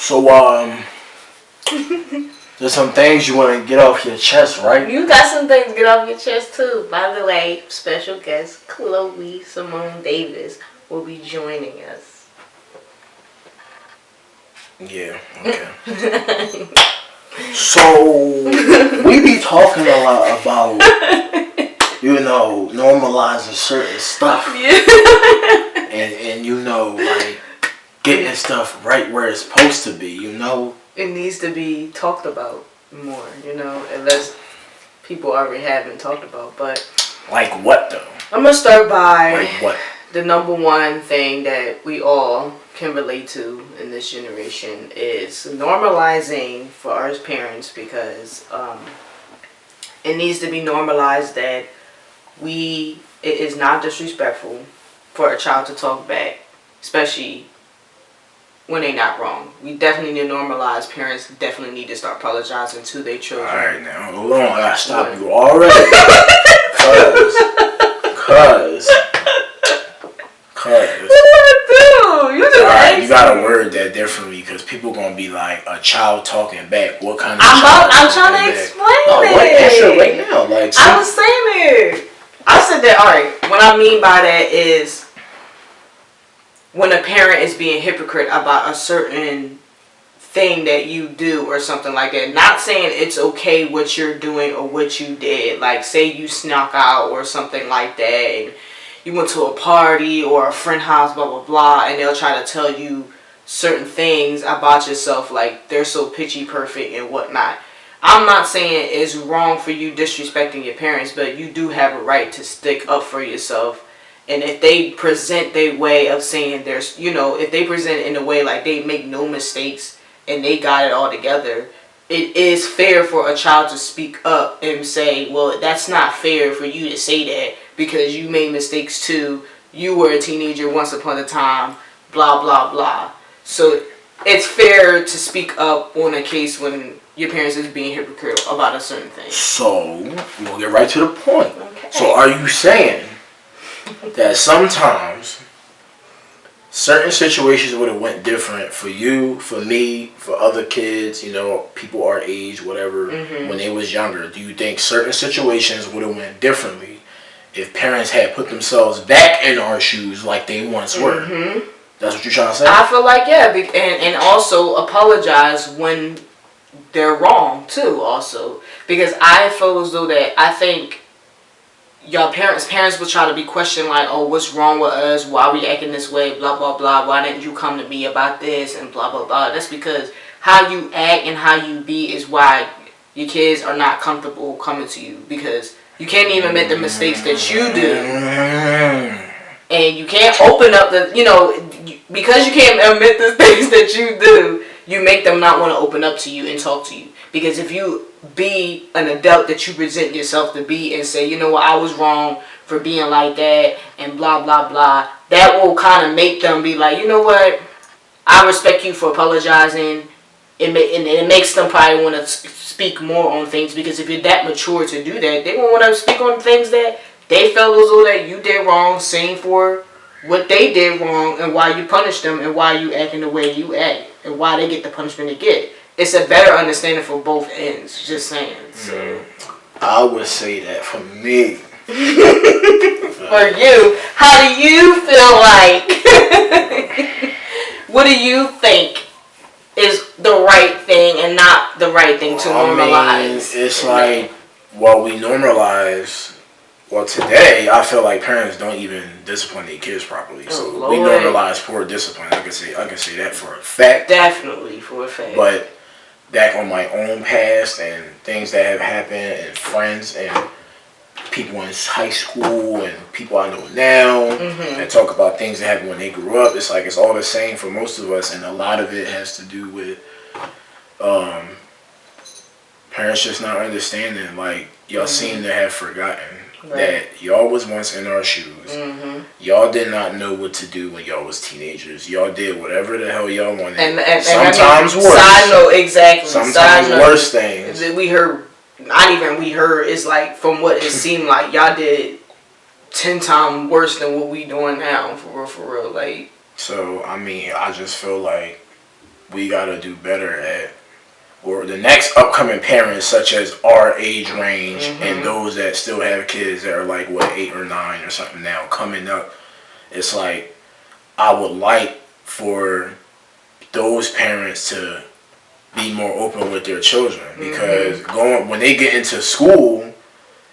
So, there's some things you want to get off your chest, right? You got some things to get off your chest too. By the way, special guest Chloe Simone Davis will be joining us. Yeah, okay. So, we be talking a lot about, normalizing certain stuff. Yeah. And like, getting stuff right where it's supposed to be, It needs to be talked about more, unless people already haven't talked about. But like what though? I'm gonna start by like what? The number one thing that we all can relate to in this generation is normalizing for us parents, because it needs to be normalized that it is not disrespectful for a child to talk back, especially when they're not wrong. We definitely need to normalize. Parents definitely need to start apologizing to their children. Alright, now hold on, I gotta stop you already. Cause. What do? You just Alright, you gotta word that differently, because people gonna be like, a child talking back. What kind of I'm trying to explain it. Answer right now. I was saying it. I said that, alright, what I mean by that is when a parent is being hypocrite about a certain thing that you do or something like that. Not saying it's okay what you're doing or what you did. Like, say you snuck out or something like that, and you went to a party or a friend house, blah, blah, blah, and they'll try to tell you certain things about yourself, like they're so pitchy perfect and whatnot. I'm not saying it's wrong for you disrespecting your parents, but you do have a right to stick up for yourself. And if they present their way of saying if they present it in a way like they make no mistakes and they got it all together, it is fair for a child to speak up and say, well, that's not fair for you to say that because you made mistakes too. You were a teenager once upon a time, blah, blah, blah. So it's fair to speak up on a case when your parents is being hypocritical about a certain thing. So, we'll get right to the point. Okay. So are you saying that sometimes certain situations would have went different for you, for me, for other kids, people our age, whatever, when they was younger? Do you think certain situations would have went differently if parents had put themselves back in our shoes like they once were? That's what you're trying to say? I feel like, yeah, and also apologize when they're wrong too, also. Because I feel as though that I think your parents will try to be questioned like, oh, what's wrong with us? Why are we acting this way? Blah, blah, blah. Why didn't you come to me about this? And blah, blah, blah. That's because how you act and how you be is why your kids are not comfortable coming to you. Because you can't even admit the mistakes that you do. And you can't open up because you can't admit the things that you do, you make them not want to open up to you and talk to you. Because if you be an adult that you present yourself to be and say, you know what, I was wrong for being like that and blah, blah, blah, that will kind of make them be like, you know what, I respect you for apologizing. It makes them probably want to speak more on things, because if you're that mature to do that, they won't want to speak on things that they felt as though that you did wrong, same for what they did wrong and why you punished them and why you acting the way you act and why they get the punishment they get. It's a better understanding for both ends, just saying. So. I would say that for me. For you, how do you feel like? What do you think is the right thing and not the right thing to normalize? It's like, we normalize. Well, today, I feel like parents don't even discipline their kids properly. So we normalize poor discipline. I can say that for a fact. Definitely for a fact. But back on my own past and things that have happened and friends and people in high school and people I know now and talk about things that happened when they grew up, it's like it's all the same for most of us, and a lot of it has to do with parents just not understanding. Like, y'all seem to have forgotten that y'all was once in our shoes. Y'all did not know what to do when y'all was teenagers. Y'all did whatever the hell y'all wanted. And sometimes worse. Side note, exactly. Sometimes worse things. We heard, not even we heard, it's like from what it seemed like, y'all did 10 times worse than what we doing now, for real. Like. So, I mean, I just feel like we gotta do better at, or the next upcoming parents, such as our age range and those that still have kids that are like what 8 or 9 or something now coming up. It's like I would like for those parents to be more open with their children, because when they get into school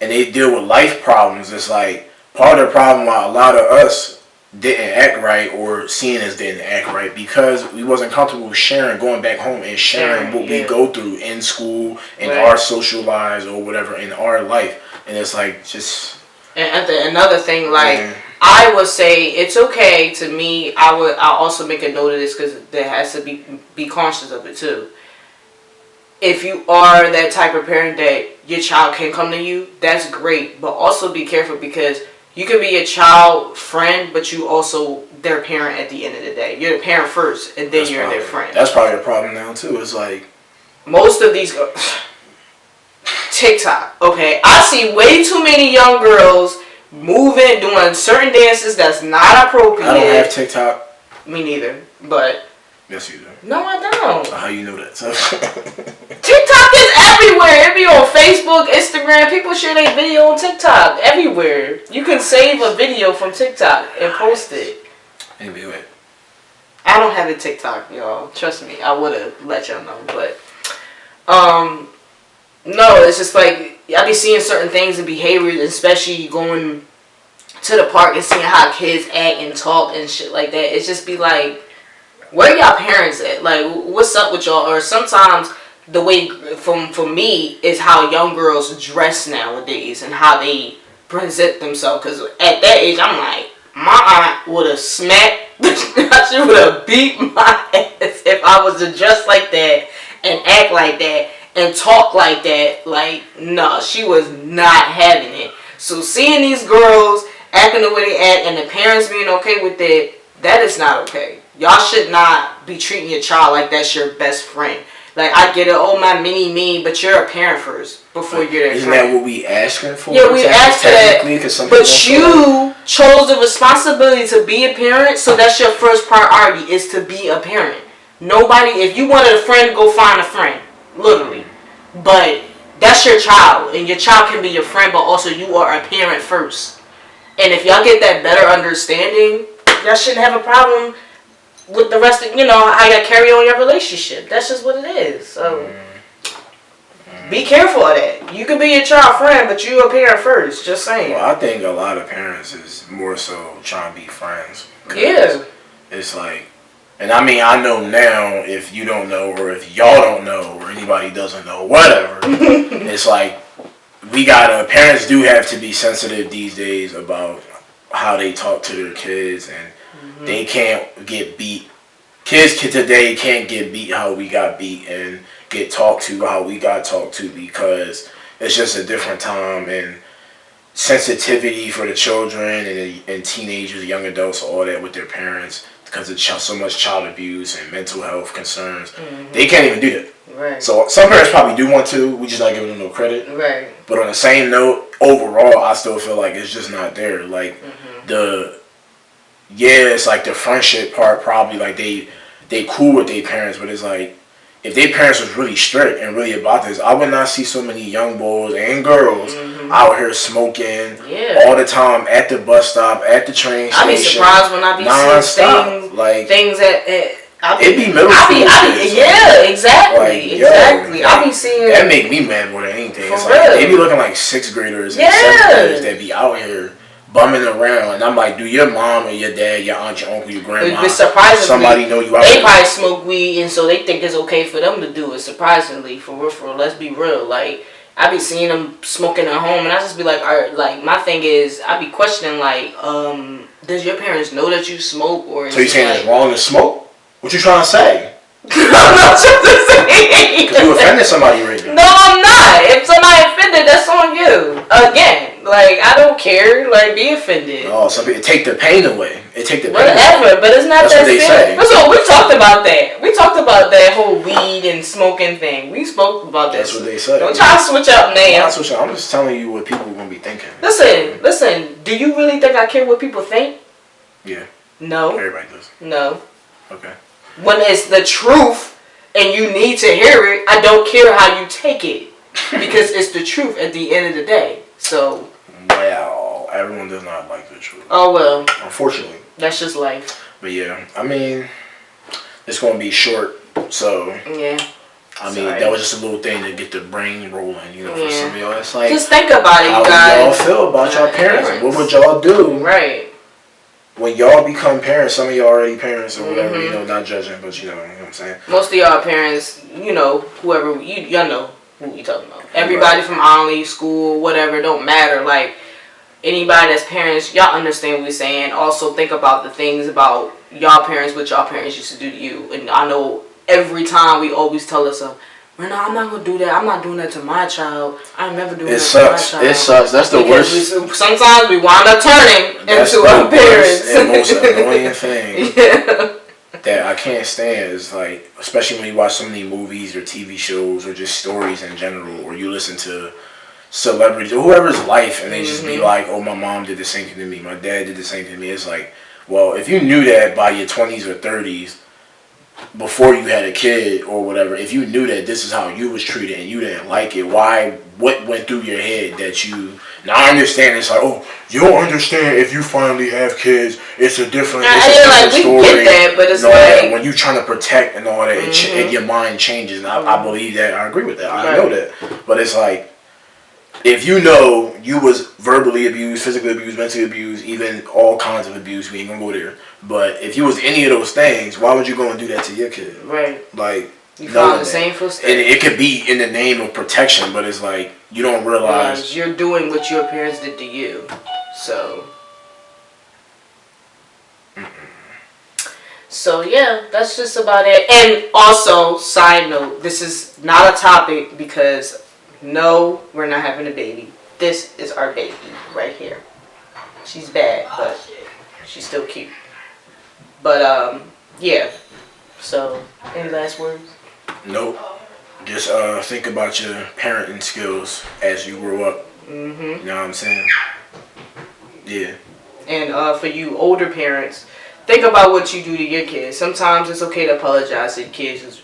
and they deal with life problems, it's like part of the problem why a lot of us didn't act right or seeing us didn't act right, because we wasn't comfortable sharing, going back home and sharing what we go through in school, in our social lives or whatever, in our life. And it's like just... And another thing, like, I would say it's okay to me. I'll also make a note of this, because there has to be conscious of it too. If you are that type of parent that your child can come to you, that's great. But also be careful, because you can be a child friend, but you also their parent at the end of the day. You're the parent first, and then you're their friend. That's probably the problem now too. It's like most of these TikTok. Okay, I see way too many young girls moving, doing certain dances that's not appropriate. I don't have TikTok. Me neither, but yes, you do. No, I don't. How you know that? TikTok is everywhere. It be on Facebook, Instagram. People share their video on TikTok everywhere. You can save a video from TikTok and post it. Anyway, I don't have a TikTok, y'all. Trust me, I would have let y'all know, but no, it's just like I be seeing certain things and behaviors, especially going to the park and seeing how kids act and talk and shit like that. It's just be like, where y'all parents at? Like, what's up with y'all? Or sometimes the way, for me, is how young girls dress nowadays and how they present themselves. Because at that age, I'm like, my aunt would have smacked, she would have beat my ass if I was to dress like that and act like that and talk like that. Like, no, she was not having it. So seeing these girls acting the way they act and the parents being okay with it, that is not okay. Y'all should not be treating your child like that's your best friend. Like, I get it, oh, my mini-me, but you're a parent first before you're their friend. Isn't that what we asking for? Yeah, we asked for that, but you chose the responsibility to be a parent, so that's your first priority, is to be a parent. Nobody, if you wanted a friend, go find a friend, literally. But that's your child, and your child can be your friend, but also you are a parent first. And if y'all get that better understanding, y'all shouldn't have a problem with the rest of, how you carry on your relationship. That's just what it is. So be careful of that. You can be your child friend, but you a parent first. Just saying. Well, I think a lot of parents is more so trying to be friends. Yeah. It's like, and I mean, I know now, if you don't know, or if y'all don't know, or anybody doesn't know, whatever, it's like, parents do have to be sensitive these days about how they talk to their kids, and they can't get beat. Kids today can't get beat how we got beat and get talked to how we got talked to, because it's just a different time, and sensitivity for the children and teenagers, young adults, all that with their parents, because of so much child abuse and mental health concerns. They can't even do that. Right. So some parents probably do want to. We just not giving them no credit. Right. But on the same note, overall, I still feel like it's just not there. Like it's like the friendship part probably, like they cool with their parents, but it's like if their parents was really strict and really about this, I would not see so many young boys and girls out here smoking all the time at the bus stop, at the train station. I'd be surprised when I be seeing things at it'd be middle school kids. Yeah, exactly. Like, exactly. I be seeing that make me mad more than anything. For it's real. Like they be looking like 6th graders and 7th graders that be out here bumming around, and I'm like, do your mom or your dad, your aunt, your uncle, your grandma, somebody know you out They here? probably smoke weed, and so they think it's okay for them to do it. Surprisingly, for real, let's be real. Like, I be seeing them smoking at home, and I just be like, all right, like, my thing is, I be questioning, like, does your parents know that you smoke, or is so you saying like, it's wrong to smoke? What you trying to say? I'm not trying to say. Because you offended somebody right now. No, I'm not. If somebody offended, that's on you. Again, like, I don't care. Like, be offended. Oh, some people take the pain away. It take the pain Whatever, away. but it's not That's that what they say. So we talked about that. We talked about that whole weed and smoking thing. We spoke about that. That's what they say. Don't try to switch up now. I'm just telling you what people are going to be thinking. Listen. Do you really think I care what people think? Yeah. No. Everybody does. No. Okay. when it's the truth and you need to hear it, I don't care how you take it because it's the truth at the end of the day. So. Well, everyone does not like the truth. Oh well. Unfortunately. That's just life. But yeah, I mean, it's gonna be short, so. Yeah. I mean, that was just a little thing to get the brain rolling, you know, for some of y'all. It's like, just think about it, you guys. How would y'all feel about y'all parents? What would y'all do? Right. When y'all become parents, some of y'all already parents or whatever, you know, not judging, but you know what I'm saying? Most of y'all parents, you know, whoever, y'all know who we talking about. Everybody from Only, school, whatever, don't matter. Like, anybody that's parents, y'all understand what we're saying. Also, think about the things about y'all parents, what y'all parents used to do to you. And I know every time we always tell ourselves, well, no, I'm not going to do that. I'm not doing that to my child. I'm never doing that to my child. It sucks. That's the worst. Sometimes we wind up turning into our parents. And most annoying thing that I can't stand is like, especially when you watch so many movies or TV shows or just stories in general, or you listen to celebrities or whoever's life and they just be like, oh, my mom did the same thing to me. My dad did the same thing to me. It's like, well, if you knew that by your 20s or 30s, before you had a kid or whatever, if you knew that this is how you was treated and you didn't like it, what went through your head that you... Now I understand it's like, oh, you'll understand if you finally have kids, it's a different, story. We get that, but it's like... When you trying to protect and all that, your mind changes. And I believe that. I agree with that. I know that. But it's like, if you know you was verbally abused, physically abused, mentally abused, even all kinds of abuse, we ain't gonna go there. But if you was any of those things, why would you go and do that to your kid? Right. Like, you follow the same footsteps. And it could be in the name of protection, but it's like, you don't realize. You're doing what your parents did to you. So. So, yeah, that's just about it. And also, side note, this is not a topic because, no, we're not having a baby. This is our baby right here. She's bad, but she's still cute. But, yeah. So, any last words? Nope. Just think about your parenting skills as you grow up. You know what I'm saying? Yeah. And for you older parents, think about what you do to your kids. Sometimes it's okay to apologize to your kids